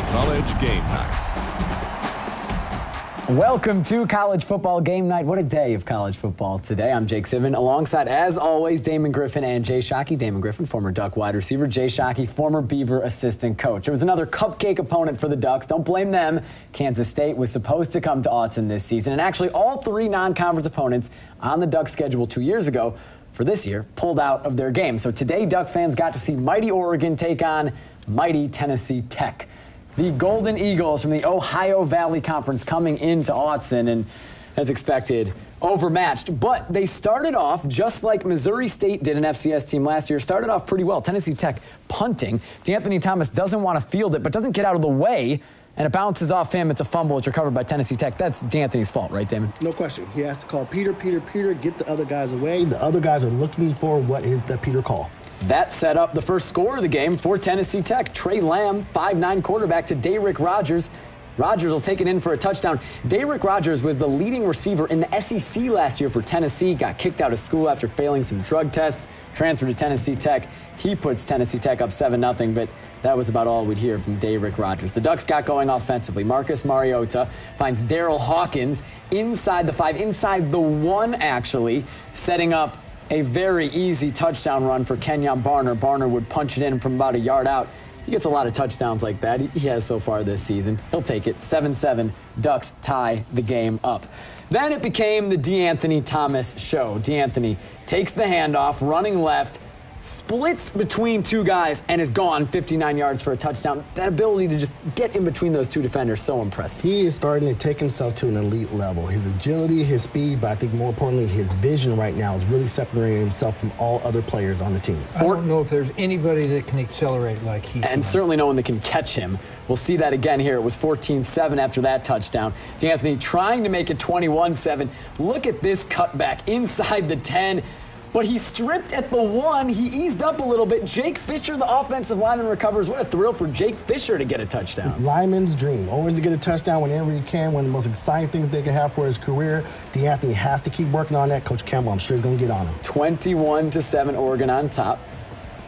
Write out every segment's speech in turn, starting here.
College Game Night. Welcome to College Football Game Night. What a day of college football today. I'm Jake Sivan, alongside, as always, Damon Griffin and Jay Shockey. Damon Griffin, former Duck wide receiver. Jay Shockey, former Beaver assistant coach. It was another cupcake opponent for the Ducks. Don't blame them. Kansas State was supposed to come to Autzen this season, and actually all three non-conference opponents on the Ducks schedule 2 years ago for this year pulled out of their game. So today, Duck fans got to see mighty Oregon take on mighty Tennessee Tech. The Golden Eagles from the Ohio Valley Conference coming into Autzen and, as expected, overmatched. But they started off just like Missouri State did, an FCS team last year, started off pretty well. Tennessee Tech punting. D'Anthony Thomas doesn't want to field it, but doesn't get out of the way, and it bounces off him. It's a fumble. It's recovered by Tennessee Tech. That's D'Anthony's fault, right, Damon? No question. He has to call Peter, get the other guys away. The other guys are looking for what is the Peter call. That set up the first score of the game for Tennessee Tech. Trey Lamb, 5'9" quarterback, to Dayrick Rogers. Rogers will take it in for a touchdown. Dayrick Rogers was the leading receiver in the SEC last year for Tennessee. Got kicked out of school after failing some drug tests. Transferred to Tennessee Tech. He puts Tennessee Tech up 7-0, but that was about all we'd hear from Dayrick Rogers. The Ducks got going offensively. Marcus Mariota finds Daryl Hawkins inside the 5, inside the 1 actually, setting up a very easy touchdown run for Kenyon Barner. Barner would punch it in from about a yard out. He gets a lot of touchdowns like that. He has so far this season. He'll take it. 7-7. Ducks tie the game up. Then it became the D'Anthony Thomas show. D'Anthony takes the handoff, running left, splits between two guys, and is gone 59 yards for a touchdown. That ability to just get in between those two defenders, so impressive. He is starting to take himself to an elite level. His agility, his speed, but I think more importantly, his vision right now is really separating himself from all other players on the team. I don't know if there's anybody that can accelerate like he can. And certainly no one that can catch him. We'll see that again here. It was 14-7 after that touchdown. D'Anthony trying to make it 21-7. Look at this cutback inside the 10. But he stripped at the 1. He eased up a little bit. Jake Fisher, the offensive lineman, recovers. What a thrill for Jake Fisher to get a touchdown. Lineman's dream. Always to get a touchdown whenever he can. One of the most exciting things they can have for his career. D'Anthony has to keep working on that. Coach Campbell, I'm sure, is going to get on him. 21-7, Oregon on top.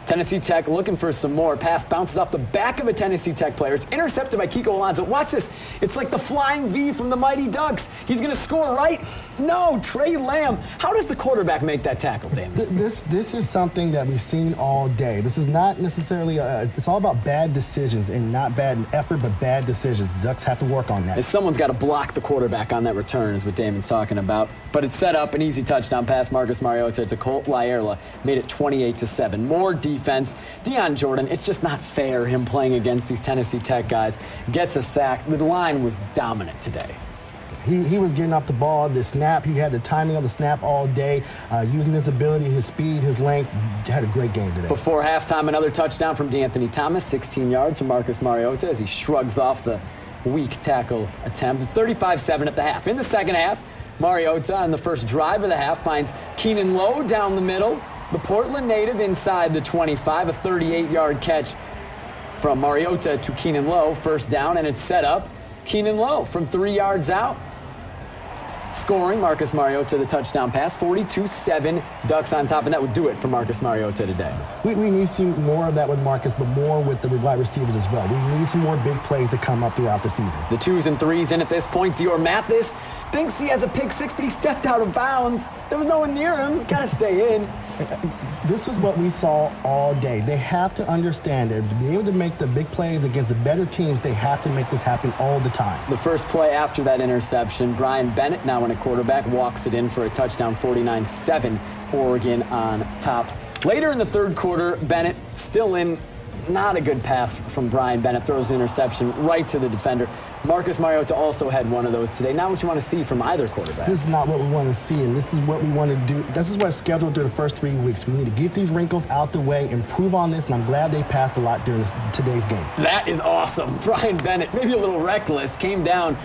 Tennessee Tech looking for some more. Pass bounces off the back of a Tennessee Tech player. It's intercepted by Kiko Alonso. Watch this. It's like the flying V from the Mighty Ducks. He's going to score, right? No, Trey Lamb. How does the quarterback make that tackle, Damon? This is something that we've seen all day. This is not necessarily, it's all about bad decisions, and not bad effort, but bad decisions. Ducks have to work on that. Someone's got to block the quarterback on that return is what Damon's talking about. But it set up an easy touchdown pass. Marcus Mariota to Colt Laierla made it 28-7. More defense. Deion Jordan, it's just not fair him playing against these Tennessee Tech guys. Gets a sack. The line was dominant today. He was getting off the ball, the snap. He had the timing of the snap all day, using his ability, his speed, his length. Had a great game today. Before halftime, another touchdown from D'Anthony Thomas, 16 yards from Marcus Mariota as he shrugs off the weak tackle attempt. It's 35-7 at the half. In the second half, Mariota on the first drive of the half finds Keenan Lowe down the middle. The Portland native inside the 25, a 38-yard catch from Mariota to Keenan Lowe. First down, and it's set up. Keenan Lowe from 3 yards out. Scoring, Marcus Mariota the touchdown pass, 42-7, Ducks on top, and that would do it for Marcus Mariota today. We need to see more of that with Marcus, but more with the wide receivers as well. We need some more big plays to come up throughout the season. The 2s and 3s in at this point. Dior Mathis thinks he has a pick 6, but he stepped out of bounds. There was no one near him. Got to stay in. This is what we saw all day. They have to understand that to be able to make the big plays against the better teams, they have to make this happen all the time. The first play after that interception, Brian Bennett, now in a quarterback, walks it in for a touchdown, 49-7, Oregon on top. Later in the third quarter, Bennett still in. Not a good pass from Brian Bennett. Throws an interception right to the defender. Marcus Mariota also had one of those today. Not what you want to see from either quarterback. This is not what we want to see, and this is what we want to do. This is what's scheduled through the first 3 weeks. We need to get these wrinkles out the way, improve on this, and I'm glad they passed a lot during today's game. That is awesome. Brian Bennett, maybe a little reckless, came down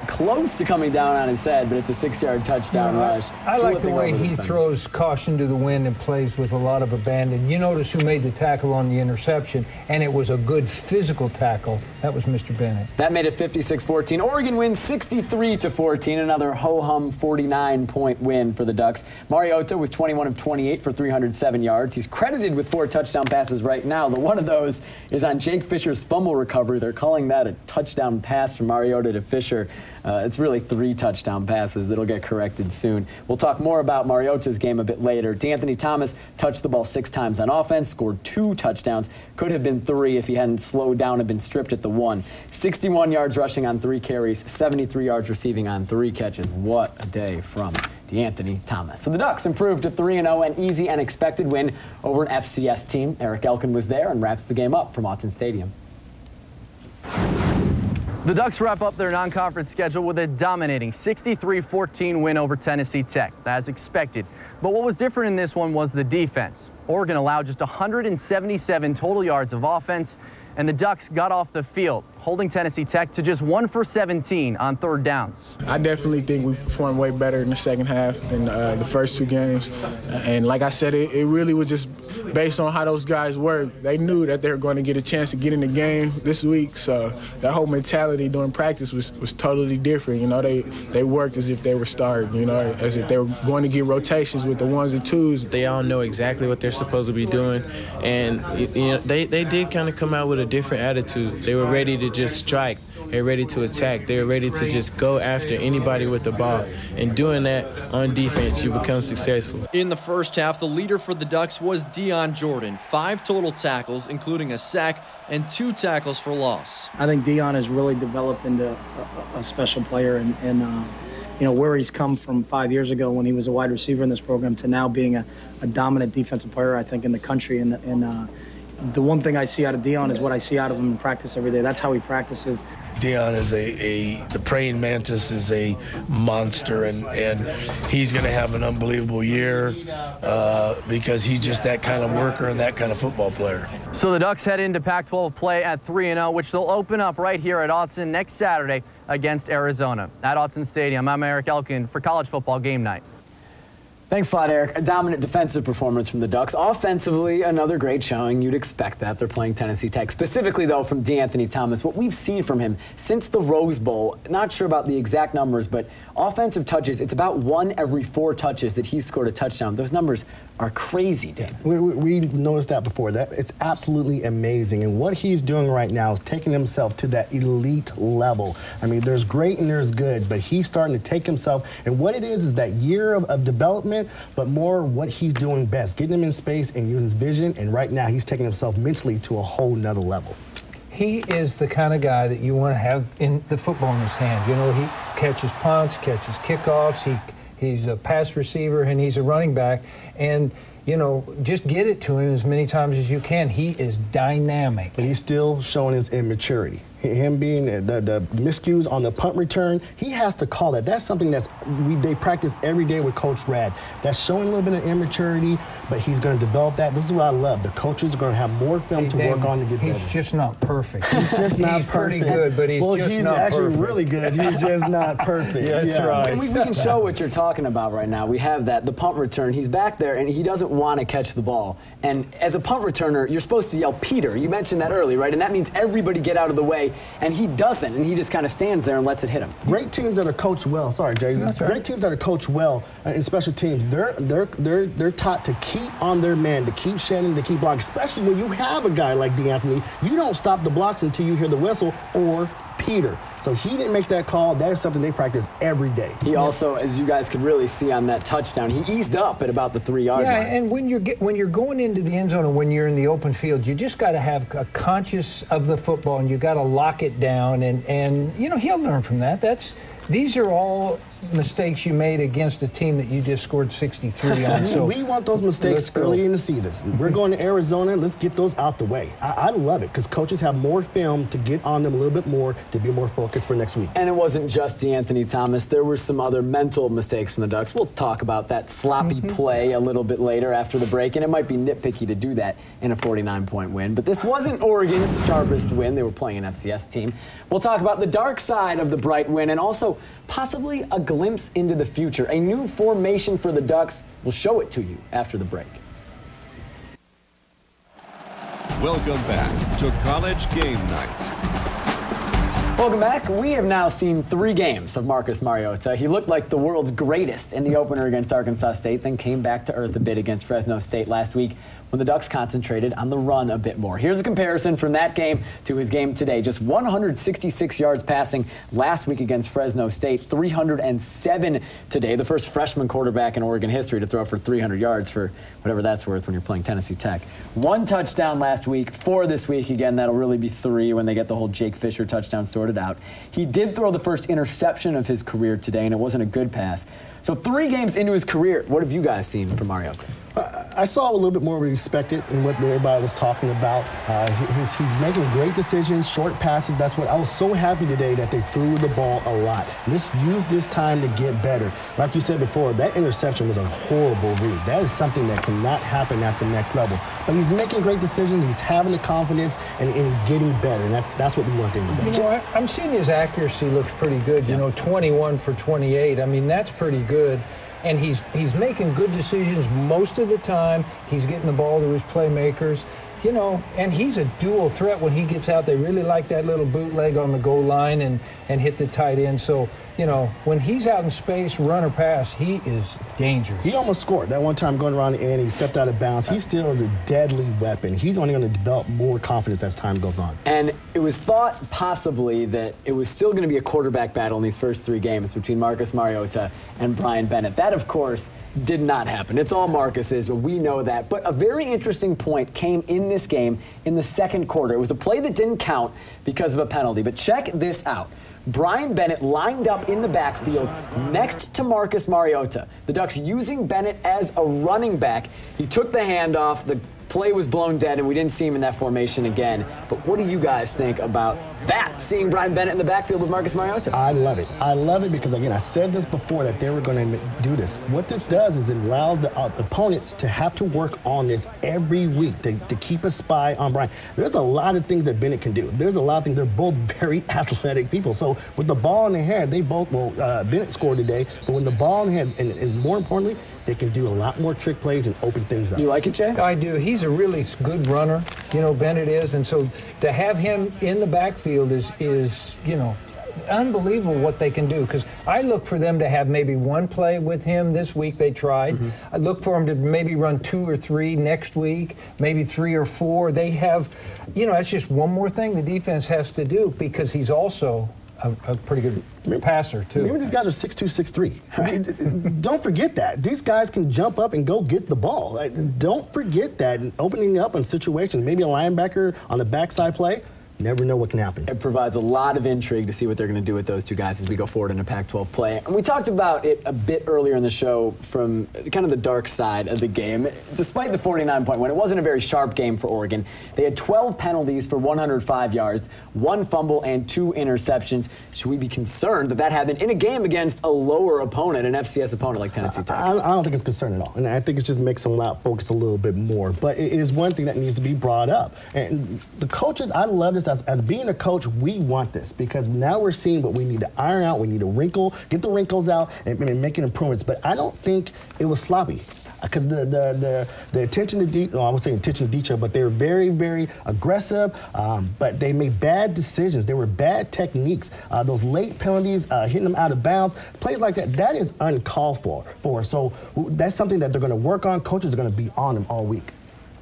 close to coming down on his head, but it's a 6-yard touchdown rush. I like the way he throws caution to the wind and plays with a lot of abandon. You notice who made the tackle on the interception. separation, and it was a good physical tackle. That was Mr. Bennett. That made it 56-14. Oregon wins 63-14, another ho-hum 49-point win for the Ducks. Mariota was 21 of 28 for 307 yards. He's credited with 4 touchdown passes right now, but one of those is on Jake Fisher's fumble recovery. They're calling that a touchdown pass from Mariota to Fisher. It's really 3 touchdown passes that'll get corrected soon. We'll talk more about Mariota's game a bit later. D'Anthony Thomas touched the ball 6 times on offense, scored 2 touchdowns. Could have been 3 if he hadn't slowed down and been stripped at the 1. 61 yards rushing on 3 carries, 73 yards receiving on 3 catches. What a day from D'Anthony Thomas. So the Ducks improved to 3-0, an easy and expected win over an FCS team. Eric Elkin was there and wraps the game up from Autzen Stadium. The Ducks wrap up their non-conference schedule with a dominating 63-14 win over Tennessee Tech, as expected. But what was different in this one was the defense. Oregon allowed just 177 total yards of offense, and the Ducks got off the field, holding Tennessee Tech to just 1 for 17 on 3rd downs. I definitely think we performed way better in the second half than the first 2 games. And like I said, it really was just based on how those guys work. They knew that they were going to get a chance to get in the game this week, so that whole mentality during practice was totally different. You know, they worked as if they were starting, you know, as if they were going to get rotations with the 1s and 2s. They all know exactly what they're supposed to be doing, and you know, they did kind of come out with a different attitude. They were ready to just strike. They were ready to attack. They were ready to just go after anybody with the ball. And doing that on defense, you become successful. In the first half, the leader for the Ducks was Dion Jordan. 5 total tackles, including a sack and 2 tackles for loss. I think Dion has really developed into a special player, and you know, where he's come from 5 years ago when he was a wide receiver in this program to now being a dominant defensive player, I think, in the country. And the one thing I see out of Dion is what I see out of him in practice every day. That's how he practices. Dion is the praying mantis is a monster, and he's going to have an unbelievable year because he's just that kind of worker and that kind of football player. So the Ducks head into Pac-12 play at 3-0, which they'll open up right here at Autzen next Saturday against Arizona. At Autzen Stadium, I'm Eric Elkin for College Football Game Night. Thanks a lot, Eric. A dominant defensive performance from the Ducks. Offensively, another great showing. You'd expect that. They're playing Tennessee Tech. Specifically, though, from D'Anthony Thomas, what we've seen from him since the Rose Bowl, not sure about the exact numbers, but offensive touches, it's about 1 every 4 touches that he's scored a touchdown. Those numbers are crazy, Dan. We noticed that before. It's absolutely amazing. And what he's doing right now is taking himself to that elite level. I mean, there's great and there's good, but he's starting to take himself. And what it is that year of development, but more what he's doing best, getting him in space and using his vision. And right now, he's taking himself mentally to a whole nother level. He is the kind of guy that you want to have in the football in his hand. You know, he catches punts, catches kickoffs, he's a pass receiver, and he's a running back. And, you know, just get it to him as many times as you can. He is dynamic. But he's still showing his immaturity. Him being the miscues on the punt return, he has to call that. That's something they practice every day with Coach Rad. That's showing a little bit of immaturity, but he's going to develop that. This is what I love. The coaches are going to have more film to work on to get better. He's just not perfect. He's just not perfect. He's pretty good, but he's just not perfect. He's actually really good. He's just not perfect. Yeah, that's right. And we can show what you're talking about right now. We have that, the punt return. He's back there, and he doesn't want to catch the ball. And as a punt returner, you're supposed to yell, Peter. You mentioned that earlier, right? And that means everybody get out of the way. And he doesn't, and he just kind of stands there and lets it hit him. Great teams that are coached well. Sorry, Jay. Great teams that are coached well in special teams. They're taught to keep on their man, to keep shedding, to keep blocking. Especially when you have a guy like D'Anthony, you don't stop the blocks until you hear the whistle or Peter. So he didn't make that call. That is something they practice every day. He also, as you guys could really see on that touchdown, he eased up at about the 3-yard line. Yeah, and when you're going into the end zone and when you're in the open field, you just got to have a conscious of the football, and you got to lock it down. And you know, he'll learn from that. These are all mistakes you made against a team that you just scored 63 on. So we want those mistakes early in the season. We're going to Arizona. Let's get those out the way. I love it because coaches have more film to get on them a little bit more, to be more focused for next week. And it wasn't just D'Anthony Thomas. There were some other mental mistakes from the Ducks. We'll talk about that sloppy play a little bit later after the break, and it might be nitpicky to do that in a 49-point win. But this wasn't Oregon's sharpest win. They were playing an FCS team. We'll talk about the dark side of the bright win and also possibly a glimpse into the future. A new formation for the Ducks. We'll show it to you after the break. Welcome back to College Game Night. Welcome back. We have now seen 3 games of Marcus Mariota. He looked like the world's greatest in the opener against Arkansas State, then came back to earth a bit against Fresno State last week when the Ducks concentrated on the run a bit more. Here's a comparison from that game to his game today. Just 166 yards passing last week against Fresno State, 307 today. The first freshman quarterback in Oregon history to throw for 300 yards for whatever that's worth when you're playing Tennessee Tech. 1 touchdown last week, 4 this week. Again, that'll really be 3 when they get the whole Jake Fisher touchdown sorted out. He did throw the first interception of his career today, and it wasn't a good pass. So 3 games into his career, what have you guys seen from Mariota? I saw a little bit more we expected in what everybody was talking about. He's making great decisions, short passes. That's what I was so happy today that they threw the ball a lot. Let's use this time to get better. Like you said before, that interception was a horrible read. That is something that cannot happen at the next level. But he's making great decisions. He's having the confidence, and he's getting better. And that's what we want him to do. You know, I'm seeing his accuracy looks pretty good. You know, 21 for 28. I mean, that's pretty good. And he's making good decisions most of the time. He's getting the ball to his playmakers, you know, and he's a dual threat when he gets out. They really like that little bootleg on the goal line and hit the tight end. So, you know, when he's out in space, run or pass, he is dangerous. He almost scored that one time going around the end. He stepped out of bounds. He still is a deadly weapon. He's only going to develop more confidence as time goes on. And it was thought possibly that it was still going to be a quarterback battle in these first 3 games between Marcus Mariota and Brian Bennett. That, of course, did not happen. It's all Marcus's, but we know that. But a very interesting point came in this game in the second quarter. It was a play that didn't count because of a penalty. But check this out. Brian Bennett lined up in the backfield next to Marcus Mariota. The Ducks using Bennett as a running back. He took the handoff. The play was blown dead, and we didn't see him in that formation again. But what do you guys think about that, seeing Brian Bennett in the backfield with Marcus Mariota? I love it. I love it because, again, I said this before that they were going to do this. What this does is it allows the opponents to have to work on this every week to keep a spy on Brian. There's a lot of things that Bennett can do. There's a lot of things. They're both very athletic people. So with the ball in their hand, they both, Bennett scored today, but when the ball in their hand, and more importantly, they can do a lot more trick plays and open things up. You like it, Jay? I do. He's a really good runner, you know, Bennett is. And so to have him in the backfield is you know, unbelievable what they can do. Because I look for them to have maybe 1 play with him this week. They tried. I look for them to maybe run 2 or 3 next week, maybe 3 or 4. They have, you know, that's just one more thing the defense has to do because he's also a pretty good passer, too. Remember, these guys are 6'2", 6'3". Don't forget that. These guys can jump up and go get the ball. Don't forget that. And opening up in situations, maybe a linebacker on the backside play, never know what can happen. It provides a lot of intrigue to see what they're going to do with those 2 guys as we go forward in a Pac-12 play. And we talked about it a bit earlier in the show from kind of the dark side of the game. Despite the 49-point win, it wasn't a very sharp game for Oregon. They had 12 penalties for 105 yards, 1 fumble, and 2 interceptions. Should we be concerned that that happened in a game against a lower opponent, an FCS opponent like Tennessee Tech? I don't think it's concerned at all. And I think it just makes them focus a little bit more. But it is one thing that needs to be brought up. And the coaches, I love this. As being a coach, we want this because now we're seeing what we need to iron out. We need to get the wrinkles out and making improvements. But I don't think it was sloppy because the attention to detail, I would say attention to detail, but they were very, very aggressive. But they made bad decisions. They were bad techniques. Those late penalties, hitting them out of bounds, plays like that, that is uncalled for. So that's something that they're going to work on. Coaches are going to be on them all week.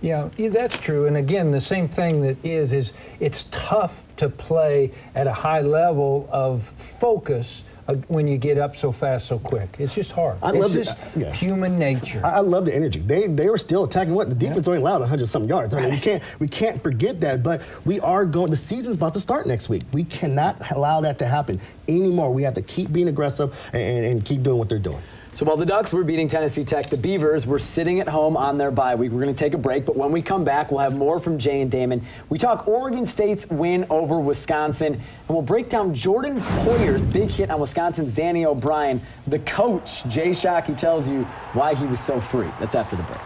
Yeah, that's true. And again, the same thing that is it's tough to play at a high level of focus when you get up so fast, so quick. It's just hard. It's just human nature. I love the energy. They were still attacking. The defense only allowed 100-something yards. I mean, we can't forget that. But we are going. The season's about to start next week. We cannot allow that to happen anymore. We have to keep being aggressive and keep doing what they're doing. So while the Ducks were beating Tennessee Tech, the Beavers were sitting at home on their bye week. We're going to take a break, but when we come back, we'll have more from Jay and Damon. We talk Oregon State's win over Wisconsin, and we'll break down Jordan Poyer's big hit on Wisconsin's Danny O'Brien. The coach, Jay Shockey, tells you why he was so free. That's after the break.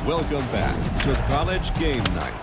Welcome back to College Game Night.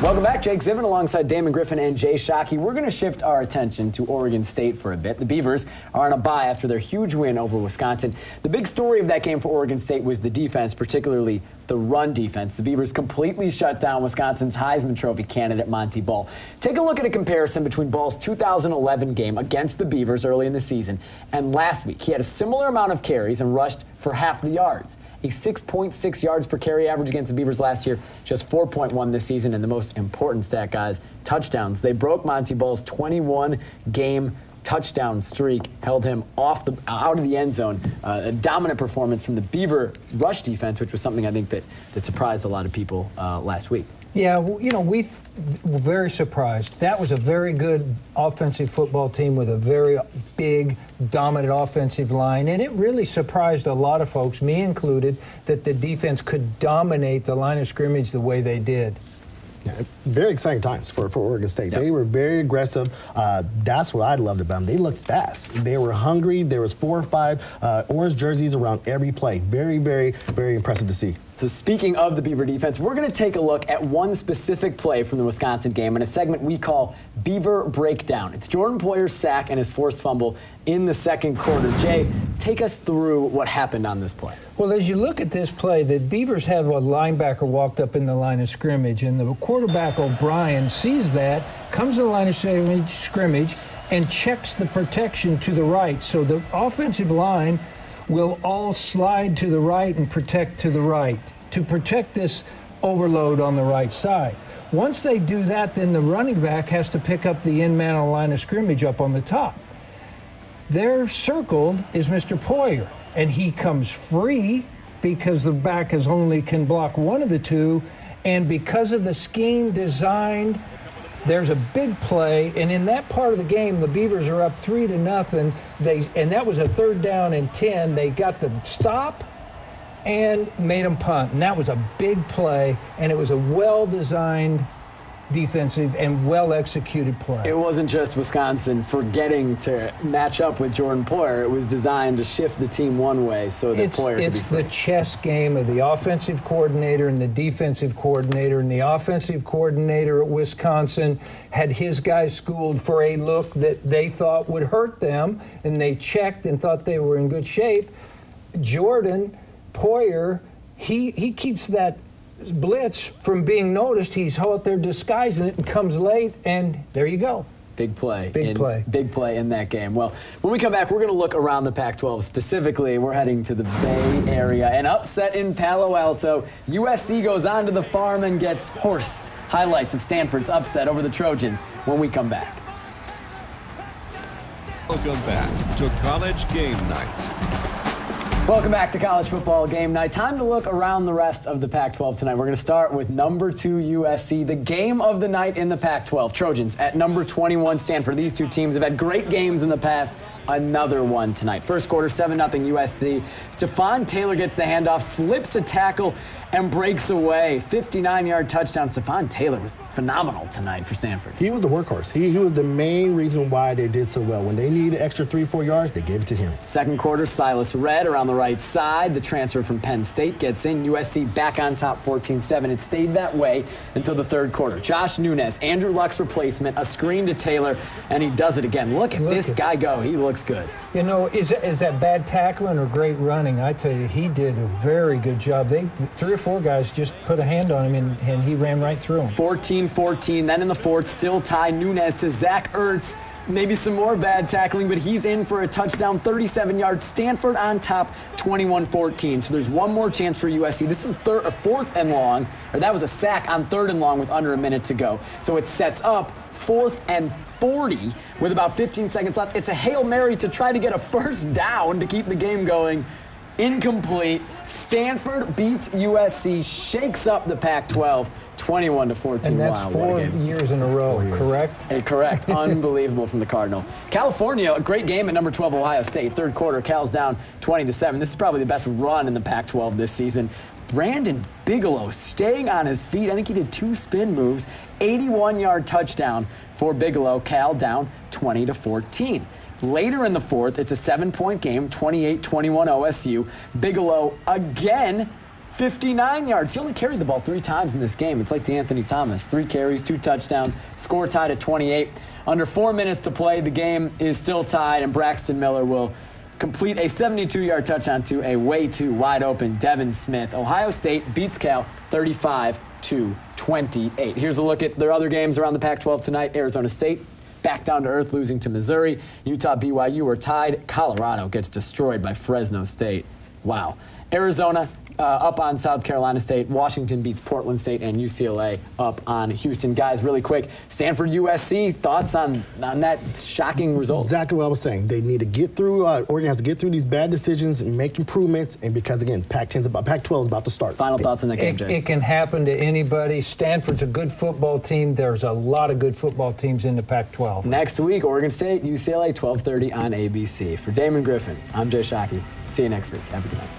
Welcome back. Jake Zivin alongside Damon Griffin and Jay Shockey. We're going to shift our attention to Oregon State for a bit. The Beavers are on a bye after their huge win over Wisconsin. The big story of that game for Oregon State was the defense, particularly the run defense. The Beavers completely shut down Wisconsin's Heisman Trophy candidate, Monty Ball. Take a look at a comparison between Ball's 2011 game against the Beavers early in the season and last week. He had a similar amount of carries and rushed for half the yards. A 6.6 yards per carry average against the Beavers last year, just 4.1 this season, and the most important stat, guys, touchdowns. They broke Monty Ball's 21-game touchdown streak, held him out of the end zone. A dominant performance from the Beaver rush defense, which was something I think that surprised a lot of people last week. Yeah, well, you know, we were very surprised. That was a very good offensive football team with a very big, dominant offensive line, and it really surprised a lot of folks, me included, that the defense could dominate the line of scrimmage the way they did. Yeah, very exciting times for Oregon State. Yep. They were very aggressive. That's what I loved about them. They looked fast. They were hungry. There was 4 or 5 orange jerseys around every play. Very, very, very impressive to see. So speaking of the Beaver defense, we're going to take a look at one specific play from the Wisconsin game in a segment we call Beaver Breakdown. It's Jordan Poyer's sack and his forced fumble in the second quarter. Jay, take us through what happened on this play. Well, as you look at this play, the Beavers have a linebacker walked up in the line of scrimmage, and the quarterback, O'Brien, sees that, comes to the line of scrimmage, and checks the protection to the right. So the offensive line will all slide to the right and protect to the right to protect this overload on the right side. Once they do that, then the running back has to pick up the in-man on the line of scrimmage up on the top. There circled is Mr. Poyer, and he comes free because the back can block one of the two, and because of the scheme designed, there's a big play, and in that part of the game, the Beavers are up 3-0. And that was a 3rd down and 10. They got the stop and made them punt, and that was a big play, and it was a well-designed defensive and well-executed play. It wasn't just Wisconsin forgetting to match up with Jordan Poyer. It was designed to shift the team one way so that Poyer could be free. It's the chess game of the offensive coordinator and the defensive coordinator, and the offensive coordinator at Wisconsin had his guys schooled for a look that they thought would hurt them, and they checked and thought they were in good shape. Jordan Poyer, he keeps that blitz from being noticed. He's out there disguising it and comes late, and there you go. Big play. Big play in that game. Well, when we come back, we're going to look around the Pac-12. Specifically, we're heading to the Bay Area. An upset in Palo Alto. USC goes on to the farm and gets horsed. Highlights of Stanford's upset over the Trojans when we come back. Welcome back to College Game Night. Welcome back to College Football Game Night. Time to look around the rest of the Pac-12 tonight. We're going to start with number 2 USC, the game of the night in the Pac-12. Trojans at number 21 Stanford. These two teams have had great games in the past. Another one tonight. First quarter, 7-0 USC. Stephon Taylor gets the handoff, slips a tackle, and breaks away. 59-yard touchdown. Stephon Taylor was phenomenal tonight for Stanford. He was the workhorse. He was the main reason why they did so well. When they needed extra 3-4 yards, they gave it to him. Second quarter, Silas Redd around the right side. The transfer from Penn State gets in. USC back on top 14-7. It stayed that way until the third quarter. Josh Nunez, Andrew Luck's replacement, a screen to Taylor, and he does it again. Look at this guy go. He looks good. You know, is that bad tackling or great running? I tell you, he did a very good job. 3 or 4 guys just put a hand on him, and he ran right through him. 14-14. Then in the fourth, still tied, Nunez to Zach Ertz. Maybe some more bad tackling, but he's in for a touchdown, 37 yards. Stanford on top, 21-14. So there's one more chance for USC. This is fourth and long, or that was a sack on 3rd and long with under a minute to go. So it sets up 4th and 40 with about 15 seconds left. It's a Hail Mary to try to get a first down to keep the game going. Incomplete. Stanford beats USC, shakes up the Pac-12, 21-14. And that's 4 years in a row, correct? Correct. Unbelievable from the Cardinal. California, a great game at number 12 Ohio State. Third quarter, Cal's down 20-7. This is probably the best run in the Pac-12 this season. Brandon Bigelow staying on his feet. I think he did 2 spin moves. 81-yard touchdown for Bigelow. Cal down 20-14. Later in the fourth, it's a 7-point game, 28-21 OSU. Bigelow again 59 yards. He only carried the ball 3 times in this game. It's like DeAnthony Thomas. 3 carries, 2 touchdowns, score tied at 28. Under 4 minutes to play, the game is still tied, and Braxton Miller will complete a 72-yard touchdown to a way too wide open Devin Smith. Ohio State beats Cal 35-28. Here's a look at their other games around the Pac-12 tonight. Arizona State back down to earth, losing to Missouri. Utah, BYU are tied. Colorado gets destroyed by Fresno State. Wow. Arizona up on South Carolina State. Washington beats Portland State, and UCLA up on Houston. Guys, really quick, Stanford, USC, thoughts on that shocking result? Exactly what I was saying. They need to get through, Oregon has to get through these bad decisions and make improvements, and because, again, Pac-12 is about to start. Final thoughts on that game, Jay? It can happen to anybody. Stanford's a good football team. There's a lot of good football teams in the Pac-12. Next week, Oregon State, UCLA, 12:30 on ABC. For Damon Griffin, I'm Jay Shockey. See you next week. Have a good night.